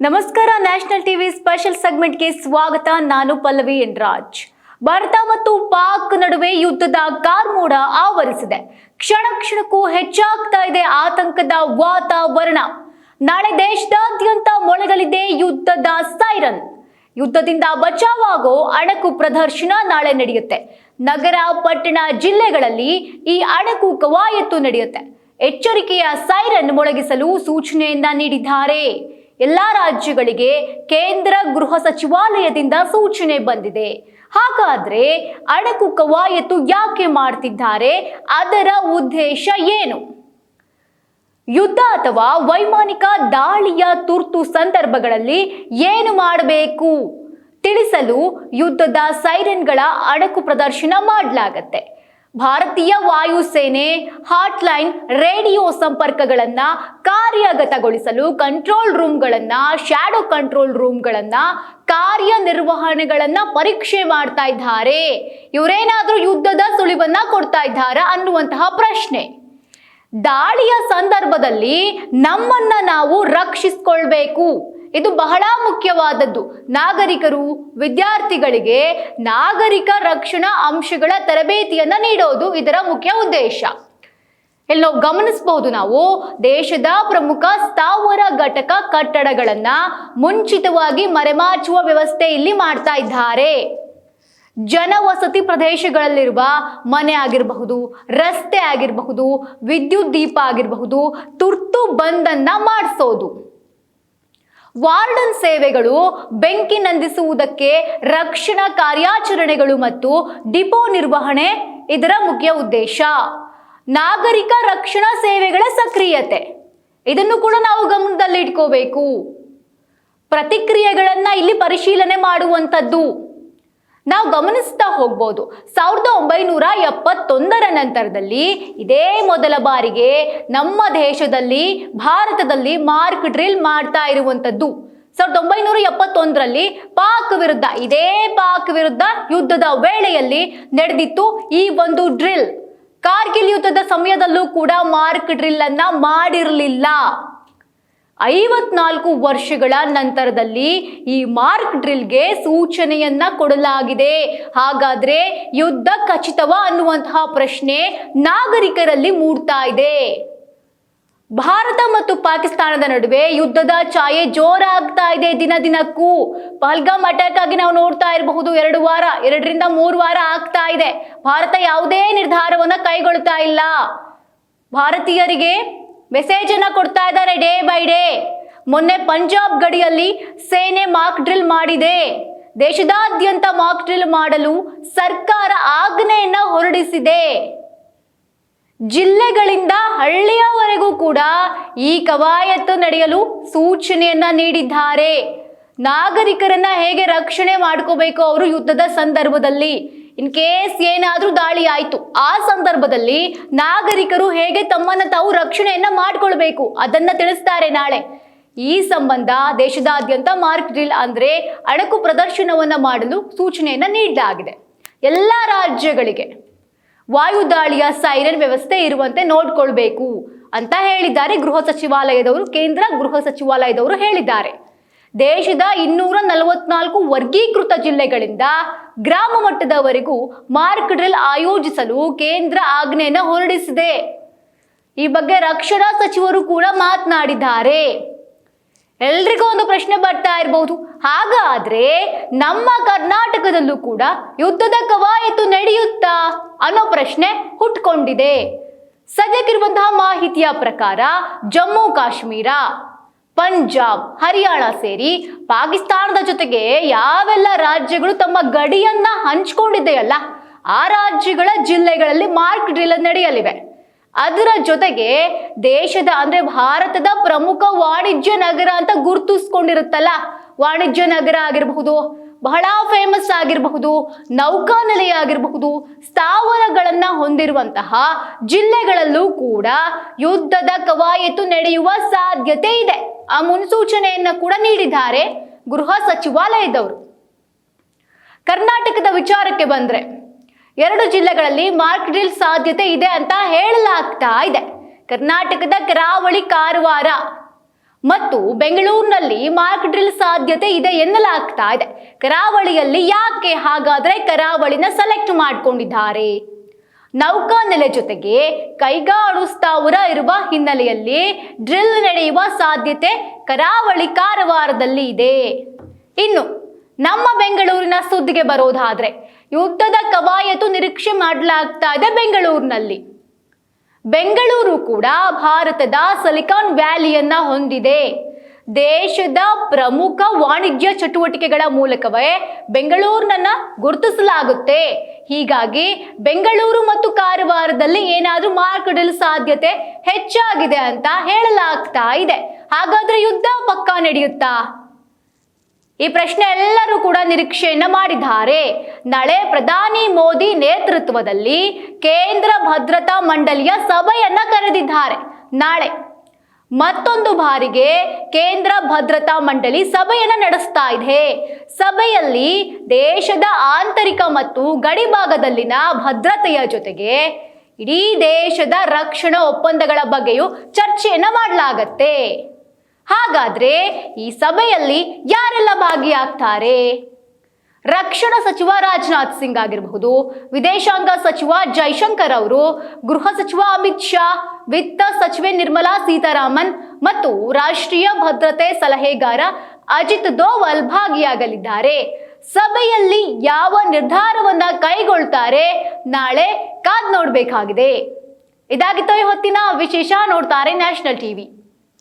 ನಮಸ್ಕಾರ. National TV special ಸೆಗ್ಮೆಂಟ್ಗೆ ಸ್ವಾಗತ. ನಾನು ಪಲ್ಲವಿ ಎನ್ ರಾಜ್. ಭಾರತ ಮತ್ತು ಪಾಕ್ ನಡುವೆ ಯುದ್ಧದ ಕಾರ್ಮೋಡ ಆವರಿಸಿದೆ. ಕ್ಷಣ ಕ್ಷಣಕ್ಕೂ ಹೆಚ್ಚಾಗ್ತಾ ಇದೆ ಆತಂಕದ ವಾತಾವರಣ. ನಾಳೆ ದೇಶದಾದ್ಯಂತ ಮೊಳಗಲಿದೆ ಯುದ್ಧದ ಸೈರನ್. ಯುದ್ಧದಿಂದ ಬಚಾವಾಗೋ ಅಣಕು ಪ್ರದರ್ಶನ ನಾಳೆ ನಡೆಯುತ್ತೆ. ನಗರ, ಪಟ್ಟಣ, ಜಿಲ್ಲೆಗಳಲ್ಲಿ ಈ ಅಣಕು ಕವಾಯತ್ತು ನಡೆಯುತ್ತೆ. ಎಚ್ಚರಿಕೆಯ ಸೈರನ್ ಮೊಳಗಿಸಲು ಸೂಚನೆಯನ್ನ ನೀಡಿದ್ದಾರೆ. ಎಲ್ಲಾ ರಾಜ್ಯಗಳಿಗೆ ಕೇಂದ್ರ ಗೃಹ ಸಚಿವಾಲಯದಿಂದ ಸೂಚನೆ ಬಂದಿದೆ. ಹಾಗಾದ್ರೆ ಅಣಕು ಕವಾಯತ್ತು ಯಾಕೆ ಮಾಡ್ತಿದ್ದಾರೆ? ಅದರ ಉದ್ದೇಶ ಏನು? ಯುದ್ಧ ಅಥವಾ ವೈಮಾನಿಕ ದಾಳಿಯ ತುರ್ತು ಸಂದರ್ಭಗಳಲ್ಲಿ ಏನು ಮಾಡಬೇಕು ತಿಳಿಸಲು ಯುದ್ಧದ ಸೈರನ್ಗಳ ಅಣಕು ಪ್ರದರ್ಶನ ಮಾಡಲಾಗತ್ತೆ. ಭಾರತೀಯ ವಾಯುಸೇನೆ ಹಾಟ್ಲೈನ್ ರೇಡಿಯೋ ಸಂಪರ್ಕಗಳನ್ನ ಕಾರ್ಯಗತಗೊಳಿಸಲು ಕಂಟ್ರೋಲ್ ರೂಮ್ಗಳನ್ನ, ಶ್ಯಾಡೋ ಕಂಟ್ರೋಲ್ ರೂಮ್ಗಳನ್ನ, ಕಾರ್ಯನಿರ್ವಹಣೆಗಳನ್ನ ಪರೀಕ್ಷೆ ಮಾಡ್ತಾ ಇದ್ದಾರೆ. ಇವರೇನಾದ್ರೂ ಯುದ್ಧದ ಸುಳಿವನ್ನ ಕೊಡ್ತಾ ಇದ್ದಾರಾ ಅನ್ನುವಂತಹ ಪ್ರಶ್ನೆ. ದಾಳಿಯ ಸಂದರ್ಭದಲ್ಲಿ ನಮ್ಮನ್ನ ನಾವು ರಕ್ಷಿಸಿಕೊಳ್ಬೇಕು. ಇದು ಬಹಳ ಮುಖ್ಯವಾದದ್ದು. ನಾಗರಿಕರು, ವಿದ್ಯಾರ್ಥಿಗಳಿಗೆ ನಾಗರಿಕ ರಕ್ಷಣಾ ಅಂಶಗಳ ತರಬೇತಿಯನ್ನ ನೀಡೋದು ಇದರ ಮುಖ್ಯ ಉದ್ದೇಶ. ಎಲ್ಲೋ ಗಮನಿಸಬಹುದು, ನಾವು ದೇಶದ ಪ್ರಮುಖ ಸ್ಥಾವರ ಘಟಕ ಕಟ್ಟಡಗಳನ್ನ ಮುಂಚಿತವಾಗಿ ಮರೆಮಾಚುವ ವ್ಯವಸ್ಥೆ ಇಲ್ಲಿ ಮಾಡ್ತಾ ಇದ್ದಾರೆ. ಜನವಸತಿ ಪ್ರದೇಶಗಳಲ್ಲಿರುವ ಮನೆ ಆಗಿರಬಹುದು, ರಸ್ತೆ ಆಗಿರಬಹುದು, ವಿದ್ಯುತ್ ದೀಪ ಆಗಿರಬಹುದು, ತುರ್ತು ಬಂದನ್ನ ಮಾಡಿಸೋದು. ವಾರ್ಡನ್ ಸೇವೆಗಳು, ಬೆಂಕಿ ನಂದಿಸುವುದಕ್ಕೆ ರಕ್ಷಣಾ ಕಾರ್ಯಾಚರಣೆಗಳು ಮತ್ತು ಡಿಪೋ ನಿರ್ವಹಣೆ ಇದರ ಮುಖ್ಯ ಉದ್ದೇಶ. ನಾಗರಿಕ ರಕ್ಷಣಾ ಸೇವೆಗಳ ಸಕ್ರಿಯತೆ, ಇದನ್ನು ಕೂಡ ನಾವು ಗಮನದಲ್ಲಿ ಇಟ್ಕೋಬೇಕು. ಪ್ರತಿಕ್ರಿಯೆಗಳನ್ನ ಇಲ್ಲಿ ಪರಿಶೀಲನೆ ಮಾಡುವಂಥದ್ದು ನಾವು ಗಮನಿಸ್ತಾ ಹೋಗ್ಬೋದು. 1971ರ ನಂತರದಲ್ಲಿ ಇದೇ ಮೊದಲ ಬಾರಿಗೆ ನಮ್ಮ ದೇಶದಲ್ಲಿ, ಭಾರತದಲ್ಲಿ ಮಾರ್ಕ್ ಡ್ರಿಲ್ ಮಾಡ್ತಾ ಇರುವಂಥದ್ದು. 1971ರಲ್ಲಿ ಇದೇ ಪಾಕ್ ವಿರುದ್ಧ ಯುದ್ಧದ ವೇಳೆಯಲ್ಲಿ ನಡೆದಿತ್ತು ಈ ಒಂದು ಡ್ರಿಲ್. ಕಾರ್ಗಿಲ್ ಯುದ್ಧದ ಸಮಯದಲ್ಲೂ ಕೂಡ ಮಾರ್ಕ್ ಡ್ರಿಲ್ ಅನ್ನ ಮಾಡಿರಲಿಲ್ಲ. 54 ವರ್ಷಗಳ ನಂತರದಲ್ಲಿ ಈ ಮಾರ್ಕ್ ಡ್ರಿಲ್ಗೆ ಸೂಚನೆಯನ್ನ ಕೊಡಲಾಗಿದೆ. ಹಾಗಾದ್ರೆ ಯುದ್ಧ ಖಚಿತವಾ ಅನ್ನುವಂತಹ ಪ್ರಶ್ನೆ ನಾಗರಿಕರಲ್ಲಿ ಮೂಡ್ತಾ ಇದೆ. ಭಾರತ ಮತ್ತು ಪಾಕಿಸ್ತಾನದ ನಡುವೆ ಯುದ್ಧದ ಛಾಯೆ ಜೋರಾಗ್ತಾ ಇದೆ ದಿನ ದಿನಕ್ಕೂ. ಪಹಲ್ಗಾಮ್ ಅಟ್ಯಾಕ್ ಆಗಿ ನಾವು ನೋಡ್ತಾ ಇರಬಹುದು, 2ರಿಂದ 3 ವಾರ ಆಗ್ತಾ ಇದೆ. ಭಾರತ ಯಾವುದೇ ನಿರ್ಧಾರವನ್ನ ಕೈಗೊಳ್ತಾ ಇಲ್ಲ. ಭಾರತೀಯರಿಗೆ ಮೆಸೇಜ್ ಅನ್ನ ಕೊಡ್ತಾ ಇದ್ದಾರೆ ಡೇ ಬೈ ಡೇ. ಮೊನ್ನೆ ಪಂಜಾಬ್ ಗಡಿಯಲ್ಲಿ ಸೇನೆ ಮಾಕ್ ಡ್ರಿಲ್ ಮಾಡಿದೆ. ದೇಶದಾದ್ಯಂತ ಮಾಕ್ ಡ್ರಿಲ್ ಮಾಡಲು ಸರ್ಕಾರ ಆಜ್ಞೆಯನ್ನ ಹೊರಡಿಸಿದೆ. ಜಿಲ್ಲೆಗಳಿಂದ ಹಳ್ಳಿಯವರೆಗೂ ಕೂಡ ಈ ಕವಾಯತ್ತು ನಡೆಯಲು ಸೂಚನೆಯನ್ನ ನೀಡಿದ್ದಾರೆ. ನಾಗರಿಕರನ್ನ ಹೇಗೆ ರಕ್ಷಣೆ ಮಾಡ್ಕೋಬೇಕು ಅವರು ಯುದ್ಧದ ಸಂದರ್ಭದಲ್ಲಿ, ಇನ್ ಕೇಸ್ ಏನಾದ್ರೂ ದಾಳಿ ಆಯ್ತು ಆ ಸಂದರ್ಭದಲ್ಲಿ ನಾಗರಿಕರು ಹೇಗೆ ತಮ್ಮನ್ನ ತಾವು ರಕ್ಷಣೆಯನ್ನ ಮಾಡ್ಕೊಳ್ಬೇಕು ಅದನ್ನ ತಿಳಿಸ್ತಾರೆ ನಾಳೆ. ಈ ಸಂಬಂಧ ದೇಶದಾದ್ಯಂತ ಮಾರ್ಕ್ ಡ್ರಿಲ್ ಅಂದ್ರೆ ಅಣಕು ಪ್ರದರ್ಶನವನ್ನ ಮಾಡಲು ಸೂಚನೆಯನ್ನ ನೀಡಲಾಗಿದೆ. ಎಲ್ಲ ರಾಜ್ಯಗಳಿಗೆ ವಾಯುದಾಳಿಯ ಸೈರನ್ ವ್ಯವಸ್ಥೆ ಇರುವಂತೆ ನೋಡ್ಕೊಳ್ಬೇಕು ಅಂತ ಹೇಳಿದ್ದಾರೆ ಗೃಹ ಸಚಿವಾಲಯದವರು, ಕೇಂದ್ರ ಗೃಹ ಸಚಿವಾಲಯದವರು ಹೇಳಿದ್ದಾರೆ. ದೇಶದ 244 ವರ್ಗೀಕೃತ ಜಿಲ್ಲೆಗಳಿಂದ ಗ್ರಾಮ ಮಟ್ಟದವರೆಗೂ ಮಾರ್ಕ್ ಡ್ರಿಲ್ ಆಯೋಜಿಸಲು ಕೇಂದ್ರ ಆಜ್ಞೆಯನ್ನು ಹೊರಡಿಸಿದೆ. ಈ ಬಗ್ಗೆ ರಕ್ಷಣಾ ಸಚಿವರು ಕೂಡ ಮಾತನಾಡಿದ್ದಾರೆ. ಎಲ್ರಿಗೂ ಒಂದು ಪ್ರಶ್ನೆ ಬರ್ತಾ ಇರಬಹುದು, ಹಾಗಾದ್ರೆ ನಮ್ಮ ಕರ್ನಾಟಕದಲ್ಲೂ ಕೂಡ ಯುದ್ಧದ ಕವಾಯತ್ತು ನಡೆಯುತ್ತಾ ಅನ್ನೋ ಪ್ರಶ್ನೆ ಹುಟ್ಕೊಂಡಿದೆ. ಸದ್ಯಕ್ಕಿರುವಂತಹ ಮಾಹಿತಿಯ ಪ್ರಕಾರ ಜಮ್ಮು ಕಾಶ್ಮೀರ, ಪಂಜಾಬ್, ಹರಿಯಾಣ ಸೇರಿ ಪಾಕಿಸ್ತಾನದ ಜೊತೆಗೆ ಯಾವೆಲ್ಲ ರಾಜ್ಯಗಳು ತಮ್ಮ ಗಡಿಯನ್ನ ಹಂಚಿಕೊಂಡಿದೆಯಲ್ಲ ಆ ರಾಜ್ಯಗಳ ಜಿಲ್ಲೆಗಳಲ್ಲಿ ಮಾರ್ಕ್ ಡ್ರಿಲ್ ನಡೆಯಲಿವೆ. ಅದರ ಜೊತೆಗೆ ದೇಶದ ಅಂದ್ರೆ ಭಾರತದ ಪ್ರಮುಖ ವಾಣಿಜ್ಯ ನಗರ ಅಂತ ಗುರುತಿಸ್ಕೊಂಡಿರುತ್ತಲ್ಲ, ವಾಣಿಜ್ಯ ನಗರ ಆಗಿರಬಹುದು, ಬಹಳ ಫೇಮಸ್ ಆಗಿರಬಹುದು, ನೌಕಾನೆಲೆ ಆಗಿರಬಹುದು, ಸ್ಥಾವರಗಳನ್ನ ಹೊಂದಿರುವಂತಹ ಜಿಲ್ಲೆಗಳಲ್ಲೂ ಕೂಡ ಯುದ್ಧದ ಕವಾಯತ್ತು ನಡೆಯುವ ಸಾಧ್ಯತೆ ಇದೆ. ಆ ಮುನ್ಸೂಚನೆಯನ್ನ ಕೂಡ ನೀಡಿದ್ದಾರೆ ಗೃಹ ಸಚಿವಾಲಯದವರು. ಕರ್ನಾಟಕದ ವಿಚಾರಕ್ಕೆ ಬಂದ್ರೆ 2 ಜಿಲ್ಲೆಗಳಲ್ಲಿ ಮಾರ್ಕ್ ಡ್ರಿಲ್ ಸಾಧ್ಯತೆ ಇದೆ ಅಂತ ಹೇಳಲಾಗ್ತಾ ಇದೆ. ಕರ್ನಾಟಕದ ಕರಾವಳಿ, ಕಾರವಾರ, ಮತ್ತು ಬೆಂಗಳೂರಿನಲ್ಲಿ ಮಾರ್ಕ್ ಡ್ರಿಲ್ ಸಾಧ್ಯತೆ ಇದೆ ಎನ್ನಲಾಗ್ತಾ ಇದೆ. ಕರಾವಳಿಯಲ್ಲಿ ಯಾಕೆ ಹಾಗಾದ್ರೆ ಕರಾವಳಿನ ಸೆಲೆಕ್ಟ್ ಮಾಡಿಕೊಂಡಿದ್ದಾರೆ? ನೌಕಾನೆಲೆ ಜೊತೆಗೆ ಕೈಗಾಡು ಸ್ಥಾವರ ಇರುವ ಹಿನ್ನೆಲೆಯಲ್ಲಿ ಡ್ರಿಲ್ ನಡೆಯುವ ಸಾಧ್ಯತೆ ಕರಾವಳಿ ಕಾರವಾರದಲ್ಲಿ ಇದೆ. ಇನ್ನು ನಮ್ಮ ಬೆಂಗಳೂರಿನ ಸುದ್ದಿಗೆ ಬರೋದಾದ್ರೆ ಯುದ್ಧದ ಕವಾಯತು ನಿರೀಕ್ಷೆ ಮಾಡಲಾಗ್ತಾ ಇದೆ ಬೆಂಗಳೂರಿನಲ್ಲಿ. ಬೆಂಗಳೂರು ಕೂಡ ಭಾರತದ ಸಿಲಿಕಾನ್ ವ್ಯಾಲಿಯನ್ನ ಹೊಂದಿದೆ. ದೇಶದ ಪ್ರಮುಖ ವಾಣಿಜ್ಯ ಚಟುವಟಿಕೆಗಳ ಮೂಲಕವೇ ಬೆಂಗಳೂರನ್ನ ಗುರುತಿಸಲಾಗುತ್ತೆ. ಹೀಗಾಗಿ ಬೆಂಗಳೂರು ಮತ್ತು ಕಾರವಾರದಲ್ಲಿ ಏನಾದ್ರೂ ಮಾರ್ಕ್ ಡ್ರಿಲ್ ಸಾಧ್ಯತೆ ಹೆಚ್ಚಾಗಿದೆ ಅಂತ ಹೇಳಲಾಗ್ತಾ ಇದೆ. ಹಾಗಾದ್ರೆ ಯುದ್ಧ ಪಕ್ಕಾ ನಡೆಯುತ್ತಾ? ಈ ಪ್ರಶ್ನೆ ಎಲ್ಲರೂ ಕೂಡ ನಿರೀಕ್ಷೆಯನ್ನ ಮಾಡಿದ್ದಾರೆ. ನಾಳೆ ಪ್ರಧಾನಿ ಮೋದಿ ನೇತೃತ್ವದಲ್ಲಿ ಕೇಂದ್ರ ಭದ್ರತಾ ಮಂಡಳಿಯ ಸಭೆಯನ್ನ ಕರೆದಿದ್ದಾರೆ. ನಾಳೆ ಮತ್ತೊಂದು ಬಾರಿಗೆ ಕೇಂದ್ರ ಭದ್ರತಾ ಮಂಡಳಿ ಸಭೆಯನ್ನ ನಡೆಸ್ತಾ ಇದೆ. ಸಭೆಯಲ್ಲಿ ದೇಶದ ಆಂತರಿಕ ಮತ್ತು ಗಡಿ ಭಾಗದಲ್ಲಿನ ಭದ್ರತೆಯ ಜೊತೆಗೆ ಇಡೀ ದೇಶದ ರಕ್ಷಣಾ ಒಪ್ಪಂದಗಳ ಬಗ್ಗೆಯೂ ಚರ್ಚೆಯನ್ನ ಮಾಡಲಾಗತ್ತೆ. ಹಾಗಾದ್ರೆ ಈ ಸಭೆಯಲ್ಲಿ ಯಾರೆಲ್ಲ ಭಾಗಿಯಾಗ್ತಾರೆ? ರಕ್ಷಣಾ ಸಚಿವ ರಾಜನಾಥ್ ಸಿಂಗ್ ಆಗಿರಬಹುದು, ವಿದೇಶಾಂಗ ಸಚಿವ ಜೈಶಂಕರ್ ಅವರು, ಗೃಹ ಸಚಿವ ಅಮಿತ್ ಶಾ, ವಿತ್ತ ಸಚಿವೆ ನಿರ್ಮಲಾ ಸೀತಾರಾಮನ್ ಮತ್ತು ರಾಷ್ಟ್ರೀಯ ಭದ್ರತೆ ಸಲಹೆಗಾರ ಅಜಿತ್ ದೋವಲ್ ಭಾಗಿಯಾಗಲಿದ್ದಾರೆ. ಸಭೆಯಲ್ಲಿ ಯಾವ ನಿರ್ಧಾರವನ್ನ ಕೈಗೊಳ್ತಾರೆ ನಾಳೆ ಕಾದ್ ನೋಡ್ಬೇಕಾಗಿದೆ. ಇದಾಗಿತ್ತು ಈ ಹೊತ್ತಿನ ವಿಶೇಷ. ನೋಡ್ತಾರೆ ನ್ಯಾಷನಲ್ ಟಿವಿ.